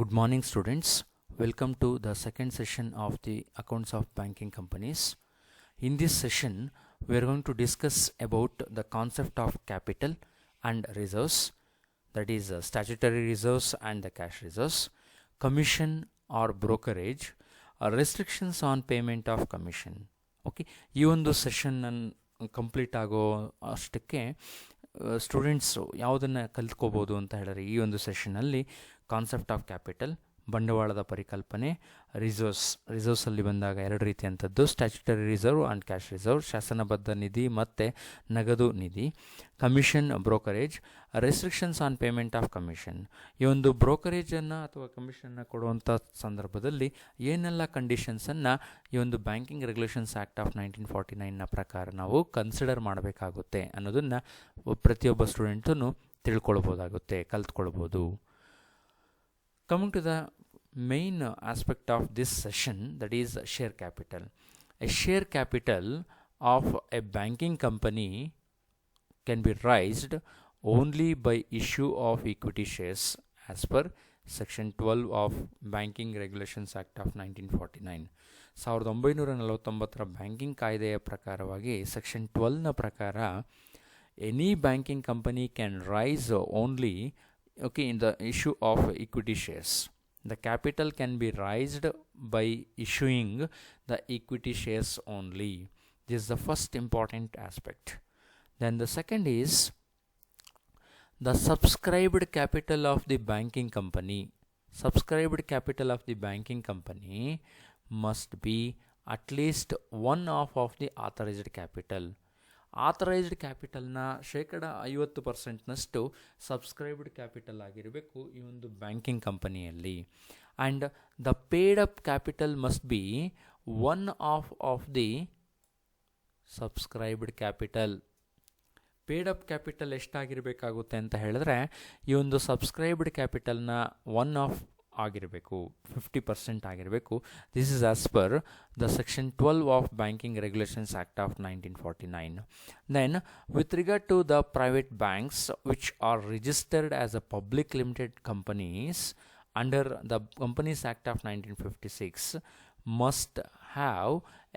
Good morning, students. Welcome to the second session of the accounts of banking companies. In this session, we are going to discuss about the concept of capital and reserves, that is statutory reserves and the cash reserves, commission or brokerage, restrictions on payment of commission. Okay, ಈ ಒಂದು session complete ಆಗೋ ಅಷ್ಟಕ್ಕೆ students ಯಾವುದನ್ನು ಕಲ್ತ್ಕೋಬೋದು ಅಂತ ಹೇಳಿದ್ರೆ ಈ ಒಂದು ಸೆಷನಲ್ಲಿ concept of capital, ಬಂಡವಾಳದ ಪರಿಕಲ್ಪನೆ, ರಿಸರ್ವ್ಸಲ್ಲಿ ಬಂದಾಗ ಎರಡು ರೀತಿಯಂಥದ್ದು, statutory reserve and cash reserve, ಶಾಸನಬದ್ಧ ನಿಧಿ ಮತ್ತು ನಗದು ನಿಧಿ, commission, brokerage, restrictions on payment of commission. ಈ ಒಂದು ಬ್ರೋಕರೇಜನ್ನು ಅಥವಾ ಕಮಿಷನ್ನ ಕೊಡುವಂಥ ಸಂದರ್ಭದಲ್ಲಿ ಏನೆಲ್ಲ ಕಂಡೀಷನ್ಸನ್ನು ಈ ಒಂದು ಬ್ಯಾಂಕಿಂಗ್ ರೆಗ್ಯುಲೇಷನ್ಸ್ ಆ್ಯಕ್ಟ್ ಆಫ್ 1949ನ ಪ್ರಕಾರ ನಾವು ಕನ್ಸಿಡರ್ ಮಾಡಬೇಕಾಗುತ್ತೆ ಅನ್ನೋದನ್ನು ಪ್ರತಿಯೊಬ್ಬ student ತಿಳ್ಕೊಳ್ಬೋದಾಗುತ್ತೆ, ಕಲ್ತ್ಕೊಳ್ಬೋದು. Coming to the main aspect of this session, that is share capital. A share capital of a banking company can be raised only by issue of equity shares as per section 12 of Banking Regulations Act of 1949. 1949ರ banking ಕಾಯ್ದೆಯ ಪ್ರಕಾರವಾಗಿ section 12ನ ಪ್ರಕಾರ any banking company can raise only in the issue of equity shares. The capital can be raised by issuing the equity shares only. This is the first important aspect. Then the second is the subscribed capital of the banking company. Subscribed capital of the banking company must be at least 1/2 of the authorized capital. Authorised ಕ್ಯಾಪಿಟಲ್ನ 50%ನಷ್ಟು subscribed capital ಆಗಿರಬೇಕು ಈ ಒಂದು banking ಕಂಪನಿಯಲ್ಲಿ. And the paid up capital must be 1/2 of the subscribed capital. Paid up capital ಎಷ್ಟಾಗಿರಬೇಕಾಗುತ್ತೆ ಅಂತ ಹೇಳಿದ್ರೆ ಈ ಒಂದು ಸಬ್ಸ್ಕ್ರೈಬ್ಡ್ ಕ್ಯಾಪಿಟಲ್ನ 1/2 ಆಗಿರಬೇಕು, 50% ಆಗಿರಬೇಕು. This is as per the section 12 of banking regulations act of 1949. Then with regard to the private banks which are registered as a public limited companies under the companies act of 1956 must have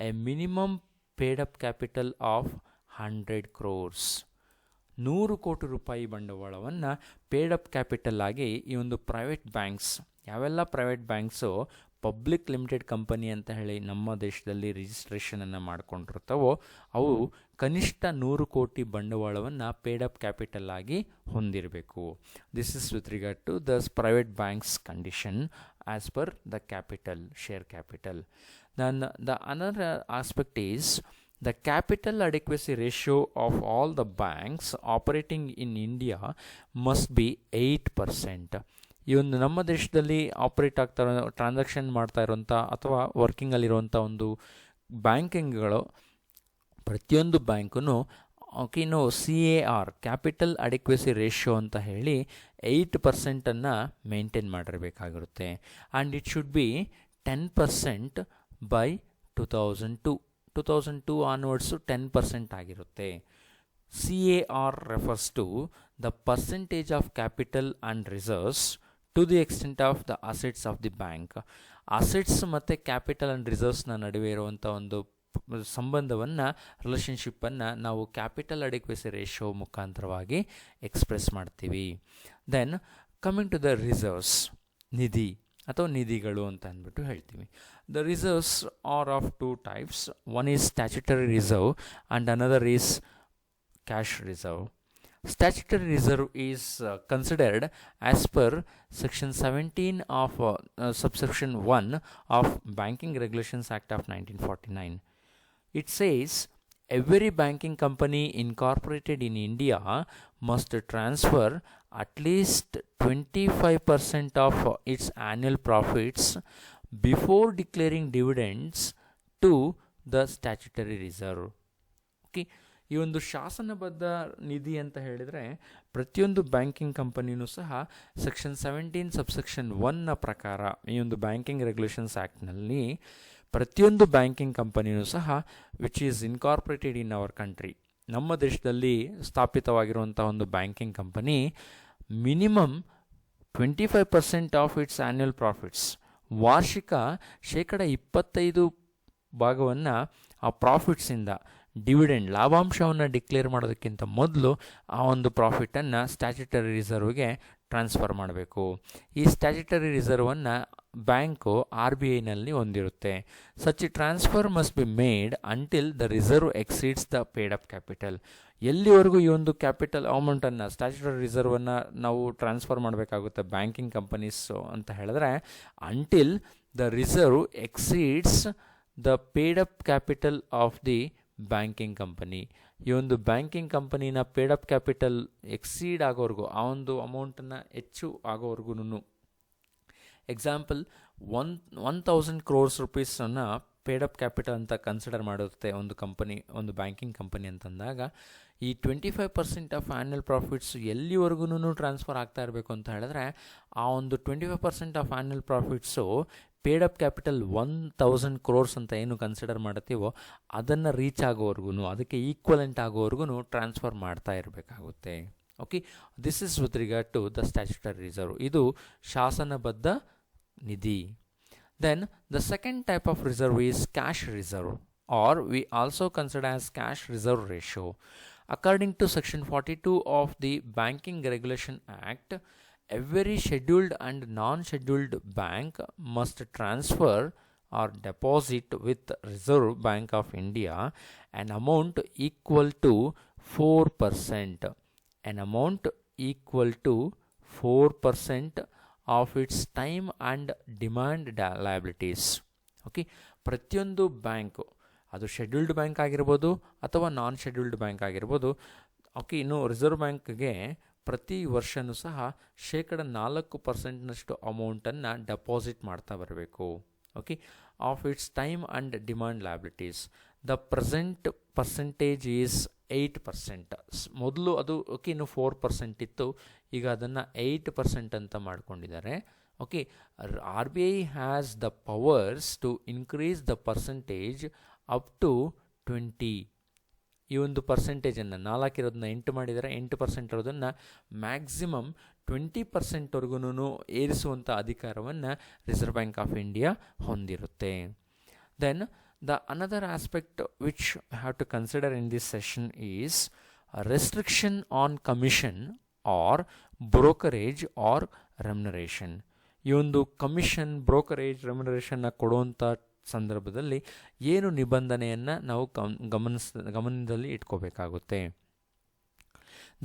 a minimum paid up capital of 100 crores. 100 ಕೋಟಿ ರೂಪಾಯಿ ಬಂಡವಾಳವನ್ನು paid up capital ಆಗಿ ಈ ಒಂದು private banks, ಯಾವೆಲ್ಲ private banks public limited company ಅಂತ ಹೇಳಿ ನಮ್ಮ ದೇಶದಲ್ಲಿ ರಿಜಿಸ್ಟ್ರೇಷನನ್ನು ಮಾಡ್ಕೊಂಡಿರ್ತಾವೋ ಅವು ಕನಿಷ್ಠ 100 ಕೋಟಿ ಬಂಡವಾಳವನ್ನು ಪೇಡ್ ಅಪ್ ಕ್ಯಾಪಿಟಲ್ ಆಗಿ ಹೊಂದಿರಬೇಕು. This is with regard to the private banks condition as per the capital, share capital. Then the another aspect is the capital adequacy ratio of all the banks operating in India must be 8%. ಈ ಒಂದು ನಮ್ಮ ದೇಶದಲ್ಲಿ operate ಆಗ್ತಾ transaction ಮಾಡ್ತಾ ಇರೋಂಥ ಅಥವಾ ವರ್ಕಿಂಗಲ್ಲಿರುವಂಥ ಒಂದು ಬ್ಯಾಂಕಿಂಗ್ಗಳು ಪ್ರತಿಯೊಂದು ಬ್ಯಾಂಕೂ CAR ಕ್ಯಾಪಿಟಲ್ ಅಡಿಕ್ವೆಸಿ ರೇಷಿಯೋ ಅಂತ ಹೇಳಿ 8%ಅನ್ನು ಮೇಂಟೈನ್ ಮಾಡಿರಬೇಕಾಗಿರುತ್ತೆ. And it should be 10% by 2002 onwards 10% ಆಗಿರುತ್ತೆ. CAR refers to the percentage of capital and reserves to the extent of the assets of the bank. Assets ಮತ್ತು ಕ್ಯಾಪಿಟಲ್ ಆ್ಯಂಡ್ ರಿಸರ್ವ್ಸ್ನ ನಡುವೆ ಇರುವಂಥ ಒಂದು ಸಂಬಂಧವನ್ನು, ರಿಲೇಷನ್ಶಿಪ್ಪನ್ನು ನಾವು ಕ್ಯಾಪಿಟಲ್ ಅಡಿಕ್ವೆಸಿ ರೇಷಿಯೋ ಮುಖಾಂತರವಾಗಿ ಎಕ್ಸ್ಪ್ರೆಸ್ ಮಾಡ್ತೀವಿ. Then coming to the reserves, ನಿಧಿ ಅಥವಾ ನಿಧಿಗಳು ಅಂತ ಅಂದ್ಬಿಟ್ಟು ಹೇಳ್ತೀವಿ. The reserves are of two types. One is statutory reserve and another is cash reserve. Statutory reserve is considered as per section 17 of subsection 1 of Banking Regulations Act of 1949. It says every banking company incorporated in India must transfer at least 25% of its annual profits before declaring dividends to the statutory reserve. Okay, ಈ ಒಂದು ಶಾಸನಬದ್ಧ ನಿಧಿ ಅಂತ ಹೇಳಿದರೆ ಪ್ರತಿಯೊಂದು banking ಕಂಪನಿಯೂ ಸಹ section 17 subsection 1ನ ಪ್ರಕಾರ ಈ ಒಂದು banking regulations ಆ್ಯಕ್ಟ್ನಲ್ಲಿ ಪ್ರತಿಯೊಂದು ಬ್ಯಾಂಕಿಂಗ್ ಕಂಪನಿಯೂ ಸಹ which is incorporated in our country, ನಮ್ಮ ದೇಶದಲ್ಲಿ ಸ್ಥಾಪಿತವಾಗಿರುವಂಥ ಒಂದು banking company minimum 25% of it's annual profits, ವಾರ್ಷಿಕ 25% ಭಾಗವನ್ನು ಆ ಪ್ರಾಫಿಟ್ಸಿಂದ ಡಿವಿಡೆಂಡ್ ಲಾಭಾಂಶವನ್ನು ಡಿಕ್ಲೇರ್ ಮಾಡೋದಕ್ಕಿಂತ ಮೊದಲು ಆ ಒಂದು ಪ್ರಾಫಿಟನ್ನು ಸ್ಟ್ಯಾಚ್ಯುಟರಿ ರಿಸರ್ವ್ಗೆ ಟ್ರಾನ್ಸ್ಫರ್ ಮಾಡಬೇಕು. ಈ ಸ್ಟ್ಯಾಚ್ಯುಟರಿ ರಿಸರ್ವನ್ನು ಬ್ಯಾಂಕು RBIನಲ್ಲಿ ಹೊಂದಿರುತ್ತೆ. Such transfer must be made until the reserve exceeds the paid up capital. ಎಲ್ಲಿವರೆಗೂ ಈ ಒಂದು ಕ್ಯಾಪಿಟಲ್ ಅಮೌಂಟನ್ನು ಸ್ಟ್ಯಾಚ್ಯುಟರಿ ರಿಸರ್ವನ್ನು ನಾವು ಟ್ರಾನ್ಸ್ಫರ್ ಮಾಡಬೇಕಾಗುತ್ತೆ ಬ್ಯಾಂಕಿಂಗ್ ಕಂಪನೀಸು ಅಂತ ಹೇಳಿದ್ರೆ, until the reserve exceeds the paid up capital of the banking company. ಈ ಒಂದು ಬ್ಯಾಂಕಿಂಗ್ ಕಂಪನಿನ ಪೇಡ್ ಅಪ್ ಕ್ಯಾಪಿಟಲ್ ಎಕ್ಸೀಡ್ ಆಗೋವರೆಗೂ, ಆ ಒಂದು ಅಮೌಂಟನ್ನು ಹೆಚ್ಚು ಆಗೋವರೆಗೂ, ಎಕ್ಸಾಂಪಲ್ 1,000 crores ರುಪೀಸನ್ನು ಪೇಡ್ ಅಪ್ ಕ್ಯಾಪಿಟಲ್ ಅಂತ ಕನ್ಸಿಡರ್ ಮಾಡುತ್ತೆ ಒಂದು ಕಂಪನಿ, ಒಂದು ಬ್ಯಾಂಕಿಂಗ್ ಕಂಪನಿ ಅಂತಂದಾಗ, ಈ 25% ಆಫ್ ಆ್ಯನ್ಯುಯಲ್ ಪ್ರಾಫಿಟ್ಸ್ ಎಲ್ಲಿವರೆಗೂ ಟ್ರಾನ್ಸ್ಫರ್ ಆಗ್ತಾ ಇರಬೇಕು ಅಂತ ಹೇಳಿದ್ರೆ, ಆ ಒಂದು 25% of annual profits paid up capital 1,000 crores ಅಂತ ಏನು ಕನ್ಸಿಡರ್ ಮಾಡ್ತೀವೋ ಅದನ್ನು ರೀಚ್ ಆಗೋವರೆಗೂ, ಅದಕ್ಕೆ ಈಕ್ವಲೆಂಟ್ ಆಗೋವರೆಗೂ ಟ್ರಾನ್ಸ್ಫರ್ ಮಾಡ್ತಾ ಇರಬೇಕಾಗುತ್ತೆ. Okay, this is with regard to the statutory reserve. ಇದು ಶಾಸನಬದ್ಧ ನಿಧಿ. Then the second type of reserve is cash reserve, or we also consider as cash reserve ratio. According to section 42 of the Banking Regulation Act, every scheduled and non-scheduled bank must transfer or deposit with Reserve Bank of India an amount equal to 4%. An amount equal to 4% of its time and demand liabilities. Okay, ಪ್ರತಿಯೊಂದು bank, ಅದು scheduled bank ಆಗಿರ್ಬೋದು ಅಥವಾ ನಾನ್ scheduled bank ಆಗಿರ್ಬೋದು. Okay, ಇನ್ನು reserve ಬ್ಯಾಂಕ್ಗೆ ಪ್ರತಿ ವರ್ಷವೂ ಸಹ 4% ಅಮೌಂಟನ್ನು ಡೆಪಾಸಿಟ್ ಮಾಡ್ತಾ ಬರಬೇಕು. Okay, of it's time and demand liabilities. The present percentage is 8%. ಮೊದಲು ಅದು ಓಕೆ ಇನ್ನು 4% ಇತ್ತು, ಈಗ ಅದನ್ನು 8% ಅಂತ ಮಾಡ್ಕೊಂಡಿದ್ದಾರೆ. Okay, RBI has the powers to increase the percentage up to 20. ಈ ಒಂದು ಪರ್ಸೆಂಟೇಜನ್ನು 4 ಇರೋದನ್ನ 8 ಮಾಡಿದರೆ 8% ಇರೋದನ್ನು ಮ್ಯಾಕ್ಸಿಮಮ್ 20%ವರೆಗೂ ಏರಿಸುವಂಥ ಅಧಿಕಾರವನ್ನು ರಿಸರ್ವ್ ಬ್ಯಾಂಕ್ ಆಫ್ ಇಂಡಿಯಾ ಹೊಂದಿರುತ್ತೆ. Then the another aspect which I have to consider in this session is a restriction on commission or brokerage or remuneration. ಈ ಒಂದು ಕಮಿಷನ್, ಬ್ರೋಕರೇಜ್, ರೆಮ್ಯುನರೇಷನ್ನ ಕೊಡುವಂಥ ಸಂದರ್ಭದಲ್ಲಿ ಏನು ನಿಬಂಧನೆಯನ್ನು ನಾವು ಗಮನದಲ್ಲಿ ಇಟ್ಕೋಬೇಕಾಗುತ್ತೆ.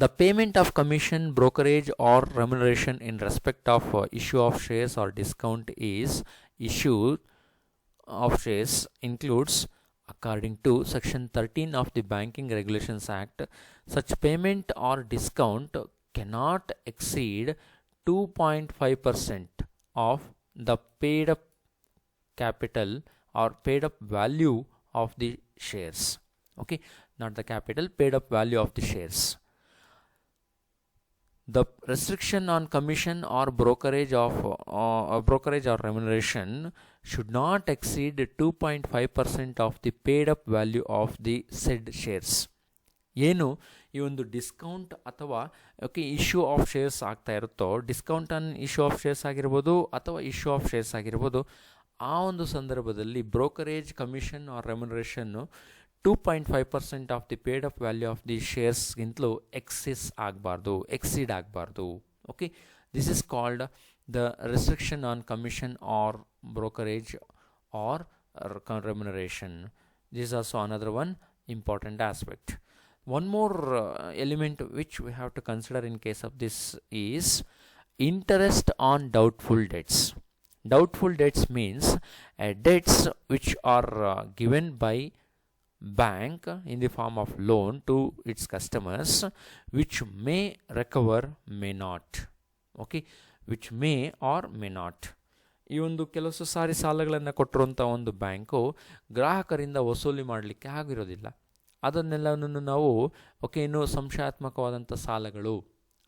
The payment of commission, brokerage or remuneration in respect of issue of shares or discount is issued of shares includes, according to section 13 of the Banking Regulations Act, such payment or discount cannot exceed 2.5% of the paid up capital or paid up value of the shares. Okay, not the capital, paid up value of the shares. The restriction on commission or brokerage or remuneration should not exceed 2.5% of the paid up value of the said shares. ಏನು ಈ ಒಂದು discount ಅಥವಾ okay issue of shares ಆಗ್ತಾ ಇರುತ್ತೋ, discount on issue of shares ಆಗಿರ್ಬೋದು ಅಥವಾ issue of shares ಆಗಿರ್ಬೋದು, ಆ ಒಂದು ಸಂದರ್ಭದಲ್ಲಿ ಬ್ರೋಕರೇಜ್, ಕಮಿಷನ್ ಆರ್ ರೆಮ್ಯುನರೇಷನ್ನು 2.5% of the paid up value of the ಶೇರ್ಸ್ಗಿಂತಲೂ ಎಕ್ಸೀಡ್ ಆಗಬಾರ್ದು. Okay, this is called the restriction on commission or brokerage or remuneration. This is also another one important aspect. One more element which we have to consider in case of this is interest on doubtful debts. Doubtful debts means debts which are given by bank in the form of loan to its customers, which may recover, may not. Okay, which may or may not. ಈ ಒಂದು ಕೆಲವು ಸಾರಿ ಸಾಲಗಳನ್ನು ಕೊಟ್ಟಿರುವಂಥ ಒಂದು bank ಗ್ರಾಹಕರಿಂದ ವಸೂಲಿ ಮಾಡಲಿಕ್ಕೆ ಆಗಿರೋದಿಲ್ಲ. ಅದನ್ನೆಲ್ಲವನ್ನು ನಾವು ಓಕೆ ಇನ್ನು ಸಂಶಯಾತ್ಮಕವಾದಂಥ ಸಾಲಗಳು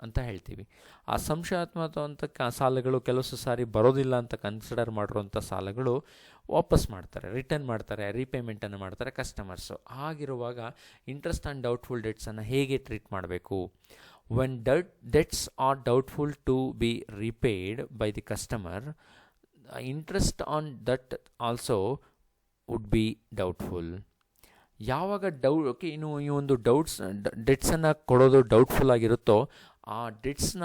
ಅಂತ ಹೇಳ್ತೀವಿ. ಆ ಸಂಶಯಾತ್ಮಕವಾದಂಥ ಸಾಲಗಳು ಕೆಲವು ಸಾರಿ ಬರೋದಿಲ್ಲ ಅಂತ ಕನ್ಸಿಡರ್ ಮಾಡಿರುವಂಥ ಸಾಲಗಳು ವಾಪಸ್ ಮಾಡ್ತಾರೆ, ರಿಟರ್ನ್ ಮಾಡ್ತಾರೆ, ರೀಪೇಮೆಂಟನ್ನು ಮಾಡ್ತಾರೆ ಕಸ್ಟಮರ್ಸು. ಹಾಗಿರುವಾಗ ಇಂಟ್ರೆಸ್ಟ್ ಆನ್ ಡೌಟ್ಫುಲ್ ಡೆಟ್ಸನ್ನು ಹೇಗೆ ಟ್ರೀಟ್ ಮಾಡಬೇಕು? when debts are doubtful to be repaid by the customer, interest on that also would be doubtful. ಯಾವಾಗ ಓಕೆ ಇನ್ನು ಈ ಒಂದು ಡೆಟ್ಸನ್ನು ಕೊಡೋದು ಡೌಟ್ಫುಲ್ ಆಗಿರುತ್ತೋ ಆ ಡೆಟ್ಸ್ನ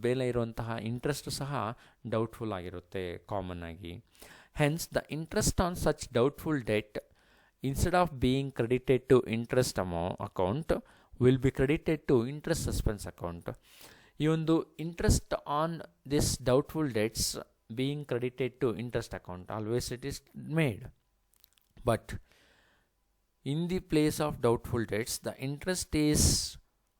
ಮೇಲೆ ಇರುವಂತಹ ಇಂಟ್ರೆಸ್ಟ್ ಸಹ ಡೌಟ್ಫುಲ್ ಆಗಿರುತ್ತೆ ಕಾಮನ್ ಆಗಿ. Hence the interest on such doubtful debt instead of being credited to interest account will be credited to interest suspense account. ಈ ಒಂದು interest on this doubtful debts being credited to interest account, always it is made. But in the place of doubtful debts, the interest is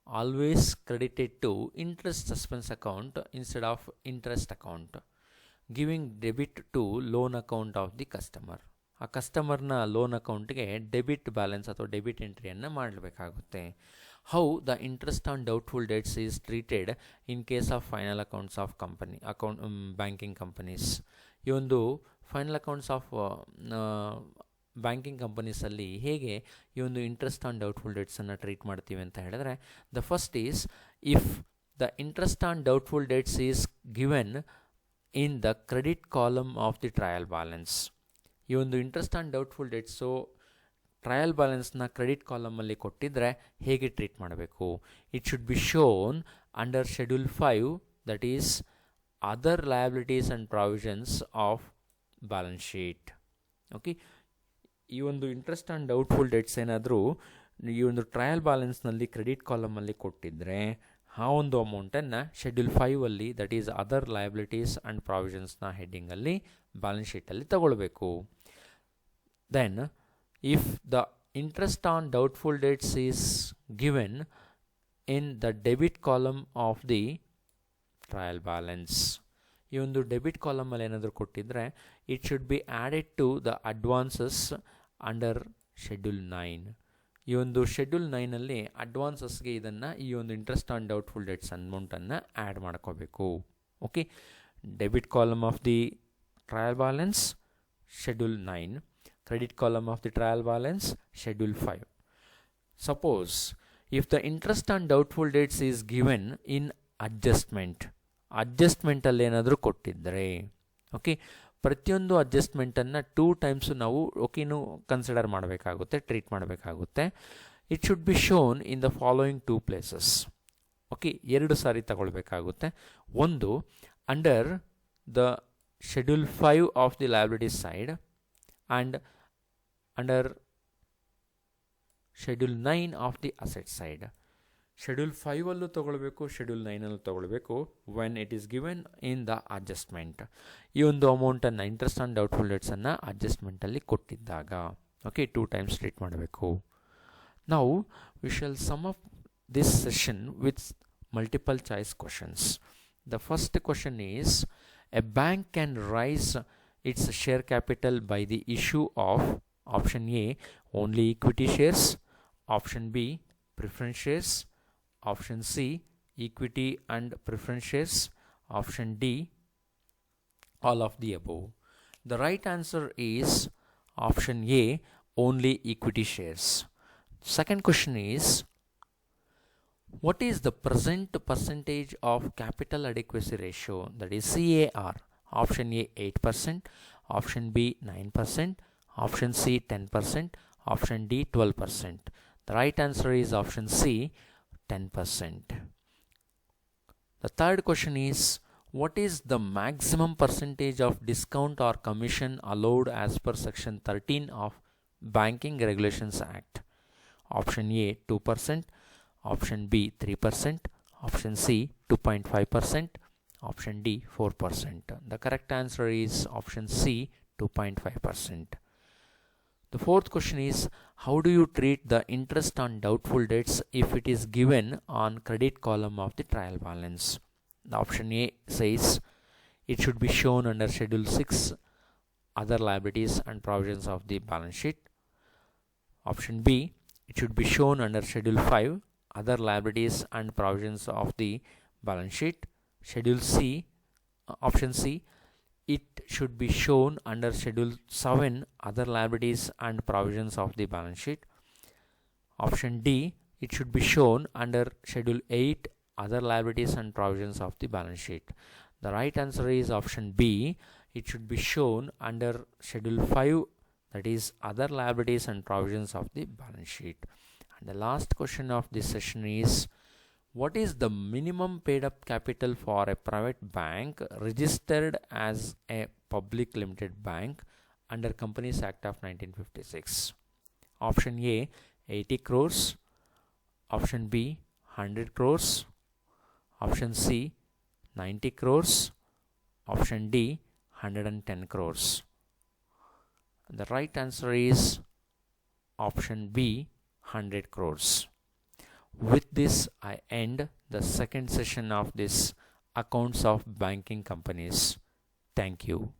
always credited to interest suspense account instead of interest account, giving debit to loan account of the customer. ಆ ಕಸ್ಟಮರ್ನ loan ಅಕೌಂಟ್ಗೆ debit balance ಅಥವಾ debit ಎಂಟ್ರಿಯನ್ನು ಮಾಡಬೇಕಾಗುತ್ತೆ. How the interest on doubtful debts is treated in case of final accounts of banking companies. ಈ ಒಂದು final accounts of banking ಕಂಪನೀಸಲ್ಲಿ ಹೇಗೆ ಈ ಒಂದು interest on doubtful ಡೆಟ್ಸನ್ನು treat ಮಾಡ್ತೀವಿ ಅಂತ ಹೇಳಿದ್ರೆ, the first is if the interest on doubtful debts is given in the credit column of the trial balance. ಈ ಒಂದು interest on doubtful debts trial ಬ್ಯಾಲೆನ್ಸ್ನ credit ಕಾಲಮಲ್ಲಿ ಕೊಟ್ಟಿದ್ದರೆ ಹೇಗೆ ಟ್ರೀಟ್ ಮಾಡಬೇಕು? It should be shown under schedule 5, that is other liabilities and provisions of balance sheet. Okay, ಈ ಒಂದು interest on doubtful debts ಏನಾದರೂ ಈ ಒಂದು ಟ್ರಯಲ್ ಬ್ಯಾಲೆನ್ಸ್ನಲ್ಲಿ ಕ್ರೆಡಿಟ್ ಕಾಲಮಲ್ಲಿ ಕೊಟ್ಟಿದ್ದರೆ ಆ ಒಂದು ಅಮೌಂಟನ್ನು ಶೆಡ್ಯೂಲ್ 5ಅಲ್ಲಿ, that is other liabilities and ಪ್ರಾವಿಷನ್ಸ್ನ ಹೆಡ್ಡಿಂಗಲ್ಲಿ ಬ್ಯಾಲೆನ್ಸ್ ಶೀಟಲ್ಲಿ ತಗೊಳ್ಬೇಕು. Then if the interest on doubtful debts is given in the debit column of the trial balance, ಈ ಒಂದು ಡೆಬಿಟ್ ಕಾಲಮಲ್ಲಿ ಏನಾದರೂ ಕೊಟ್ಟಿದ್ದರೆ it should be added to the advances under schedule 9. ಈ ಒಂದು ಶೆಡ್ಯೂಲ್ 9ಅಲ್ಲಿ ಅಡ್ವಾನ್ಸಸ್ಗೆ ಇದನ್ನು, ಈ ಒಂದು ಇಂಟ್ರೆಸ್ಟ್ ಆನ್ ಡೌಟ್ಫುಲ್ ಡೆಟ್ಸ್ ಅಮೌಂಟನ್ನು ಆ್ಯಡ್ ಮಾಡ್ಕೋಬೇಕು. Okay, debit column of the trial balance schedule 9, credit column of the trial balance schedule 5. Suppose if the interest on doubtful debts is given in ಅಡ್ಜಸ್ಟ್ಮೆಂಟಲ್ಲಿ ಏನಾದರೂ ಕೊಟ್ಟಿದ್ದರೆ, ಓಕೆ, ಪ್ರತಿಯೊಂದು ಅಡ್ಜಸ್ಟ್ಮೆಂಟನ್ನು 2 times ನಾವು ಓಕೆನೂ consider ಮಾಡಬೇಕಾಗುತ್ತೆ, ಟ್ರೀಟ್ ಮಾಡಬೇಕಾಗುತ್ತೆ. It should be shown in the following 2 places. Okay, 2 ಸಾರಿ ತಗೊಳ್ಬೇಕಾಗುತ್ತೆ. ಒಂದು under the schedule 5 of the liabilities side and under schedule 9 of the asset side. Schedule 5ಅಲ್ಲೂ ತೊಗೊಳ್ಬೇಕು, ಶೆಡ್ಯೂಲ್ 9ಅಲ್ಲೂ ತೊಗೊಳ್ಬೇಕು when it is given in the adjustment. ಈ ಒಂದು ಅಮೌಂಟನ್ನು ಇಂಟ್ರೆಸ್ಟ್ ಆನ್ ಡೌಟ್ಫುಲ್ ಡೆಟ್ಸನ್ನು ಅಡ್ಜಸ್ಟ್ಮೆಂಟಲ್ಲಿ ಕೊಟ್ಟಿದ್ದಾಗ ಓಕೆ 2 ಟೈಮ್ಸ್ ಟ್ರೀಟ್ ಮಾಡಬೇಕು. ನಾವು we shall sum up this session with multiple choice questions. The first question is, a bank can raise its share capital by the issue of option A only equity shares, option B preference shares, option C equity and preference shares, option D all of the above. The right answer is option A only equity shares. Second question is, what is the present percentage of capital adequacy ratio, that is CAR? Option A 8%, option B 9%, option C 10%, option D 12%. The right answer is option C 10%. The third question is, what is the maximum percentage of discount or commission allowed as per section 13 of Banking Regulations Act? Option A 2%, option B 3%, option C 2.5%, option D 4%. The correct answer is option C 2.5%. The fourth question is, how do you treat the interest on doubtful debts if it is given on credit column of the trial balance? The option A says it should be shown under schedule 6 other liabilities and provisions of the balance sheet. Option B, it should be shown under schedule 5 other liabilities and provisions of the balance sheet. Schedule C, option C, it should be shown under schedule 7 other liabilities and provisions of the balance sheet. Option D, it should be shown under schedule 8 other liabilities and provisions of the balance sheet. The right answer is option B. It should be shown under Schedule 5, that is other liabilities and provisions of the balance sheet. And the last question of this session is, what is the minimum paid up capital for a private bank registered as a public limited bank under Companies Act of 1956? Option A, 80 crores. Option B, 100 crores. Option C, 90 crores. Option D, 110 crores. The right answer is option B, 100 crores. With this, I end the second session of this Accounts of Banking Companies. Thank you.